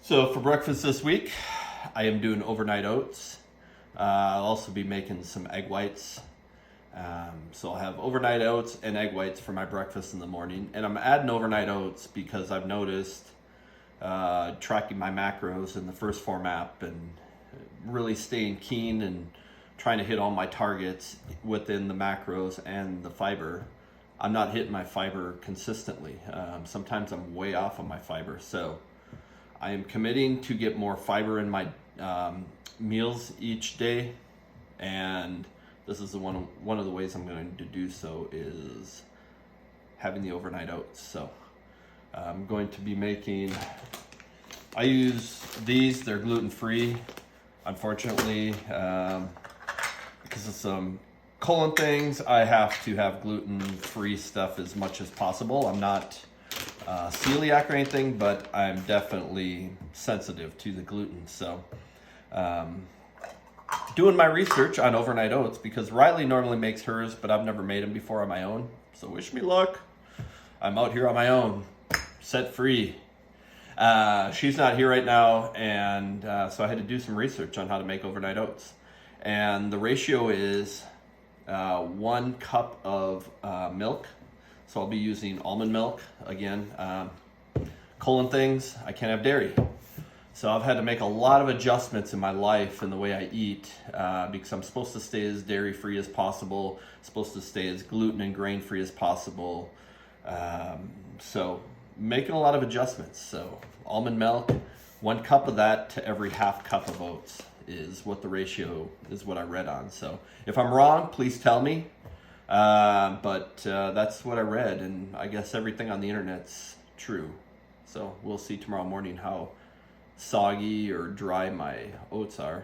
So for breakfast this week, I am doing overnight oats. I'll also be making some egg whites. So I'll have overnight oats and egg whites for my breakfast in the morning. And I'm adding overnight oats because I've noticed tracking my macros in the First Form app and really staying keen and trying to hit all my targets within the macros and the fiber. I'm not hitting my fiber consistently. Sometimes I'm way off on my fiber. So I am committing to get more fiber in my meals each day, and this is one of the ways I'm going to do so is having the overnight oats. So I'm going to be making, I use these, they're gluten-free. Unfortunately, because of some colon things, I have to have gluten-free stuff as much as possible. I'm not celiac or anything, but I'm definitely sensitive to the gluten. So doing my research on overnight oats because Riley normally makes hers, but I've never made them before on my own. So wish me luck. I'm out here on my own, set free. She's not here right now, and so I had to do some research on how to make overnight oats. And the ratio is 1 cup of milk. So I'll be using almond milk. Again, colon things, I can't have dairy. So I've had to make a lot of adjustments in my life and the way I eat because I'm supposed to stay as dairy-free as possible, supposed to stay as gluten and grain-free as possible. So making a lot of adjustments. So almond milk, 1 cup of that to every half cup of oats is what the ratio is, what I read on. So if I'm wrong, please tell me. But that's what I read, and I guess everything on the internet's true. So we'll see tomorrow morning how soggy or dry my oats are.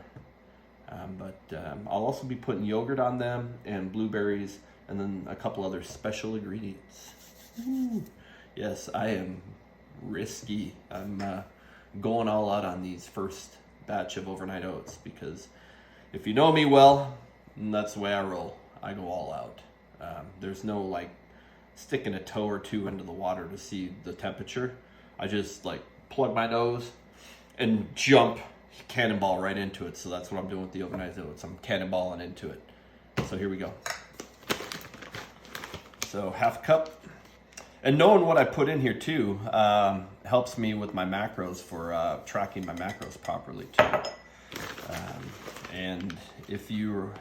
But I'll also be putting yogurt on them and blueberries and then a couple other special ingredients. Ooh. Yes, I am risky. I'm going all out on these first batch of overnight oats because if you know me well, that's the way I roll. I go all out. There's no like sticking a toe or two into the water to see the temperature. I just like plug my nose and jump cannonball right into it. So that's what I'm doing with the overnight oats. I'm cannonballing into it. So here we go. So half a cup. And knowing what I put in here too helps me with my macros for tracking my macros properly too. And if you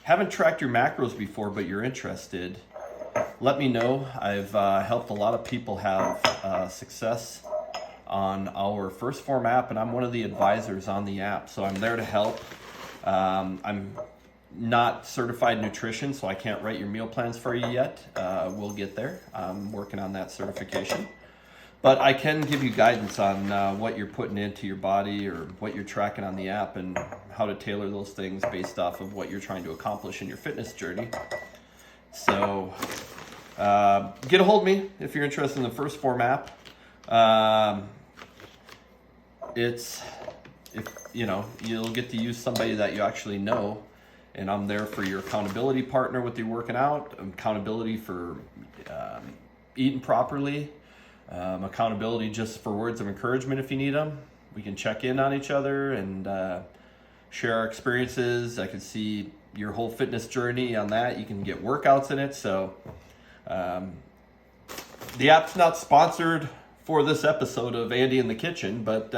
haven't tracked your macros before but you're interested, let me know. I've helped a lot of people have success on our First Form app, and I'm one of the advisors on the app, so I'm there to help. I'm not certified nutrition, so I can't write your meal plans for you yet. We'll get there. I'm working on that certification. But I can give you guidance on what you're putting into your body or what you're tracking on the app and how to tailor those things based off of what you're trying to accomplish in your fitness journey. So get a hold of me if you're interested in the First Form app. You'll get to use somebody that you actually know. And I'm there for your accountability partner with your working out, accountability for eating properly, accountability just for words of encouragement if you need them. We can check in on each other and share our experiences. I can see your whole fitness journey on that. You can get workouts in it. So the app's not sponsored for this episode of Andy in the Kitchen, but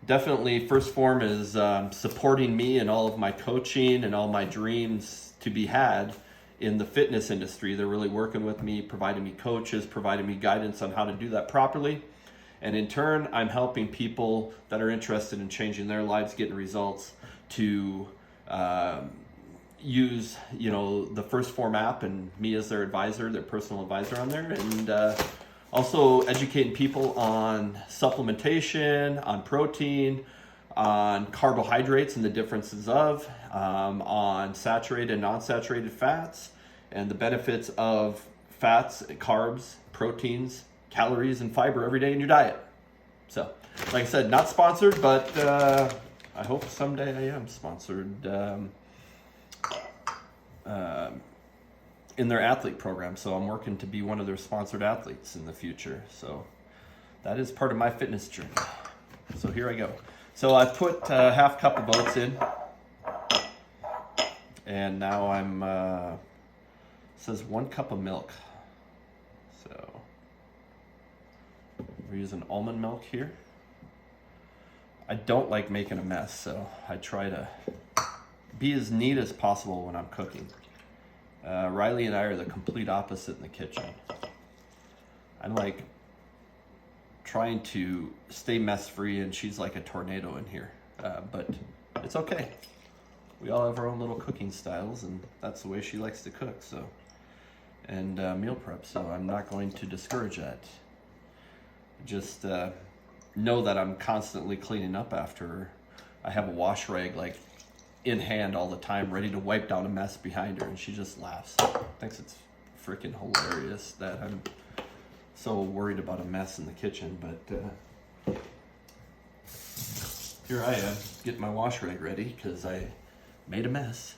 definitely First Form is supporting me and all of my coaching and all my dreams to be had in the fitness industry. They're really working with me, providing me coaches, providing me guidance on how to do that properly. And in turn, I'm helping people that are interested in changing their lives, getting results, to use the First Form app and me as their advisor, their personal advisor on there, and also educating people on supplementation, on protein, on carbohydrates and the differences of, on saturated and non-saturated fats, and the benefits of fats, carbs, proteins, calories, and fiber every day in your diet. So, like I said, not sponsored, but I hope someday I am sponsored in their athlete program. So I'm working to be one of their sponsored athletes in the future. So that is part of my fitness journey. So here I go. So I put half cup of oats in, and now I'm it says 1 cup of milk. So we're using almond milk here. I don't like making a mess, so I try to be as neat as possible when I'm cooking. Riley and I are the complete opposite in the kitchen. I'm like trying to stay mess free, and she's like a tornado in here. But it's okay. We all have our own little cooking styles, and that's the way she likes to cook. So, and meal prep. So I'm not going to discourage that. Just know that I'm constantly cleaning up after her. I have a wash rag like in hand all the time, ready to wipe down a mess behind her, and she just laughs. Thinks it's freaking hilarious that I'm so worried about a mess in the kitchen. But here I am getting my wash rag ready because I made a mess.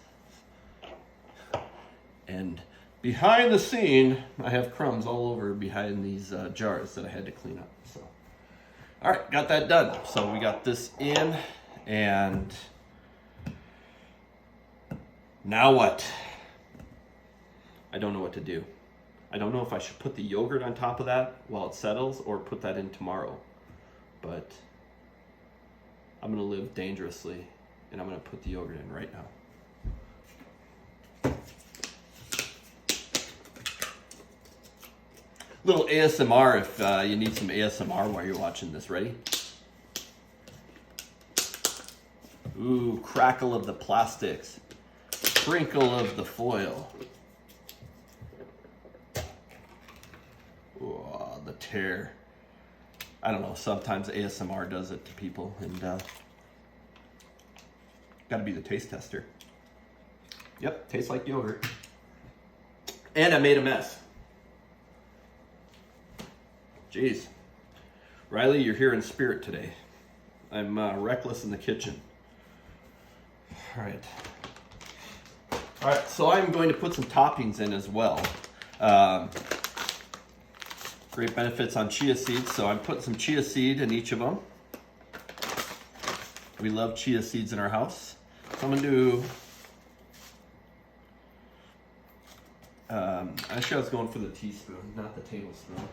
And behind the scene, I have crumbs all over behind these jars that I had to clean up. So, all right, got that done. So we got this in, and now what? I don't know what to do. I don't know if I should put the yogurt on top of that while it settles or put that in tomorrow. But I'm gonna live dangerously, and I'm gonna put the yogurt in right now. Little ASMR if you need some ASMR while you're watching this. Ready? Ooh, crackle of the plastics. Sprinkle of the foil. Ooh, the tear. I don't know, sometimes ASMR does it to people, and gotta be the taste tester. Yep, tastes like yogurt. And I made a mess. Jeez. Riley, you're here in spirit today. I'm reckless in the kitchen. All right, so I'm going to put some toppings in as well. Great benefits on chia seeds, so I'm putting some chia seed in each of them. We love chia seeds in our house. So I'm gonna do, actually I was going for the teaspoon, not the tablespoon.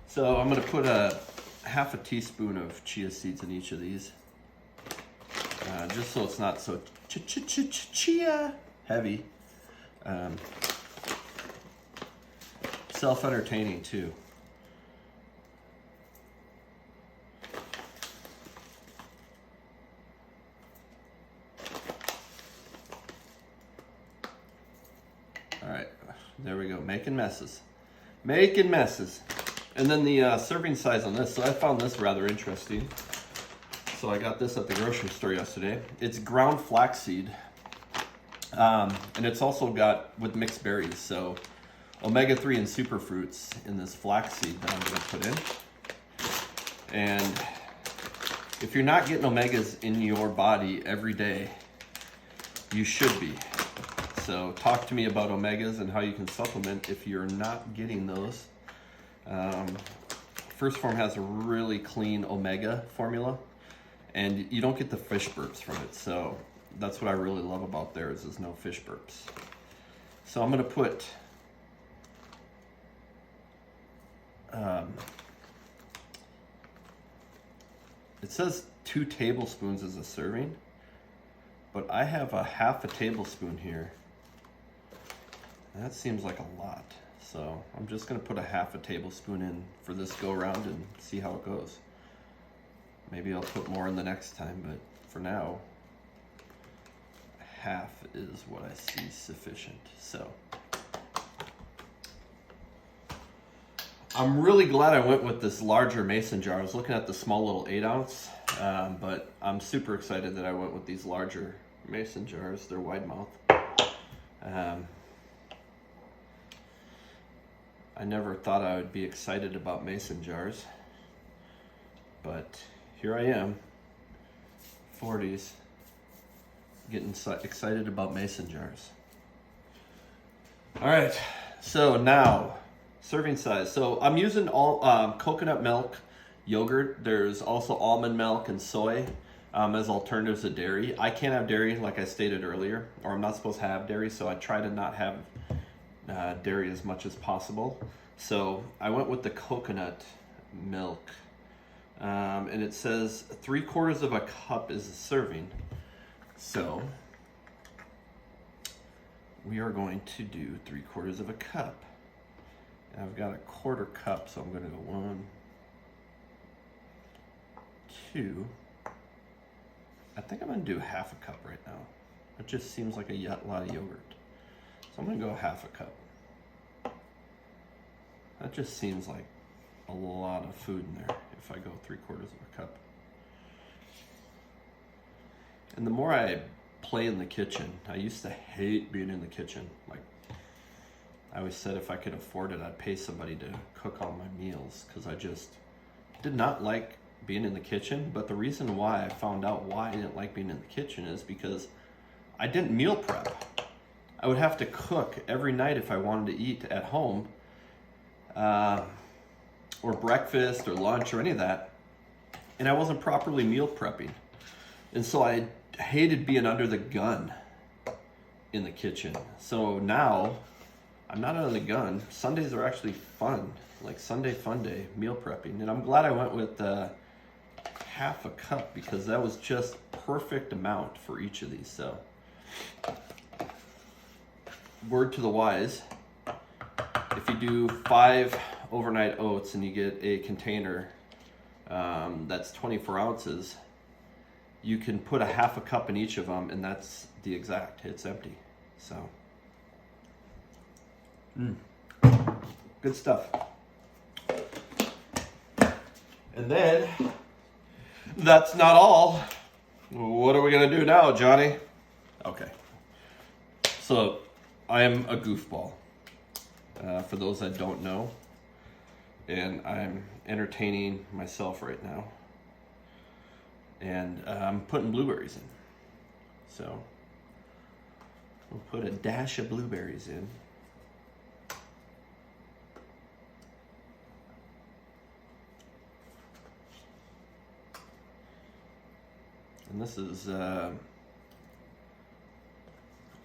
So I'm gonna put a half a teaspoon of chia seeds in each of these. Just so it's not so chia heavy. Self-entertaining too. All right, there we go, making messes. Making messes. And then the serving size on this, so I found this rather interesting. So I got this at the grocery store yesterday. It's ground flaxseed. And it's also got with mixed berries, so omega-3 and superfruits in this flaxseed that I'm going to put in. And if you're not getting omegas in your body every day, you should be. So talk to me about omegas and how you can supplement if you're not getting those. First Form has a really clean omega formula, and you don't get the fish burps from it. So that's what I really love about theirs, is no fish burps. So I'm going to put it says 2 tablespoons is a serving, but I have a half a tablespoon here. That seems like a lot. So I'm just gonna put a half a tablespoon in for this go around and see how it goes. Maybe I'll put more in the next time, but for now, half is what I see sufficient. So I'm really glad I went with this larger mason jar. I was looking at the small little 8 ounce, but I'm super excited that I went with these larger mason jars. They're wide mouth. I never thought I would be excited about mason jars, but here I am, 40s, getting excited about mason jars. All right, so now, serving size. So I'm using all coconut milk yogurt. There's also almond milk and soy as alternatives to dairy. I can't have dairy, like I stated earlier, or I'm not supposed to have dairy, so I try to not have dairy as much as possible. So I went with the coconut milk, and it says 3/4 of a cup is a serving. So we are going to do 3/4 of a cup. And I've got a 1/4 cup, so I'm going to go 1, 2. I think I'm going to do 1/2 cup right now. It just seems like a lot of yogurt. So I'm going to go 1/2 cup. That just seems like a lot of food in there if I go 3/4 of a cup. And the more I play in the kitchen, I used to hate being in the kitchen. Like, I always said if I could afford it, I'd pay somebody to cook all my meals, because I just did not like being in the kitchen. But the reason why I found out why I didn't like being in the kitchen is because I didn't meal prep. I would have to cook every night if I wanted to eat at home, or breakfast or lunch or any of that, and I wasn't properly meal prepping. And so I hated being under the gun in the kitchen. So now I'm not under the gun. Sundays are actually fun, like Sunday fun day, meal prepping. And I'm glad I went with 1/2 cup, because that was just perfect amount for each of these. So word to the wise, if you do 5 overnight oats and you get a container that's 24 ounces, you can put 1/2 cup in each of them, and that's the exact, it's empty. So good stuff. And then that's not all. What are we gonna do now, Johnny? Okay, so I am a goofball, for those that don't know, and I'm entertaining myself right now, and I'm putting blueberries in. So we'll put a dash of blueberries in. And this is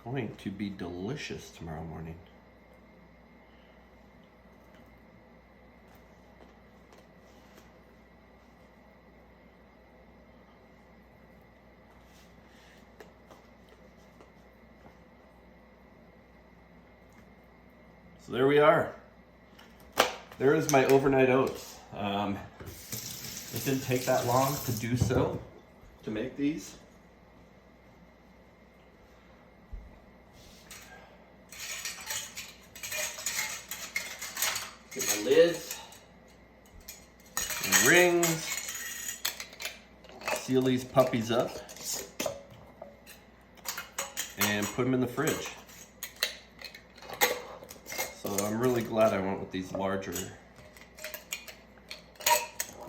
going to be delicious tomorrow morning. So there we are. There is my overnight oats. It didn't take that long to do so, to make these. Get my lids and rings. Seal these puppies up and put them in the fridge. So I'm really glad I went with these larger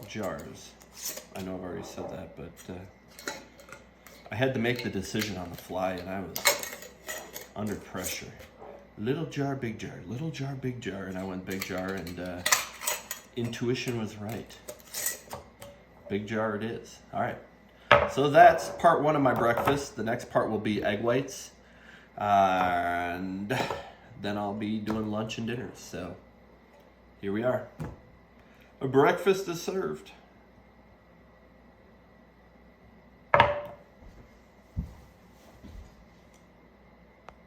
jars. I know I've already said that, but I had to make the decision on the fly, and I was under pressure. Little jar, big jar, little jar, big jar, and I went big jar, and intuition was right. Big jar it is. All right, so that's part 1 of my breakfast. The next part will be egg whites, and then I'll be doing lunch and dinner. So here we are. A breakfast is served.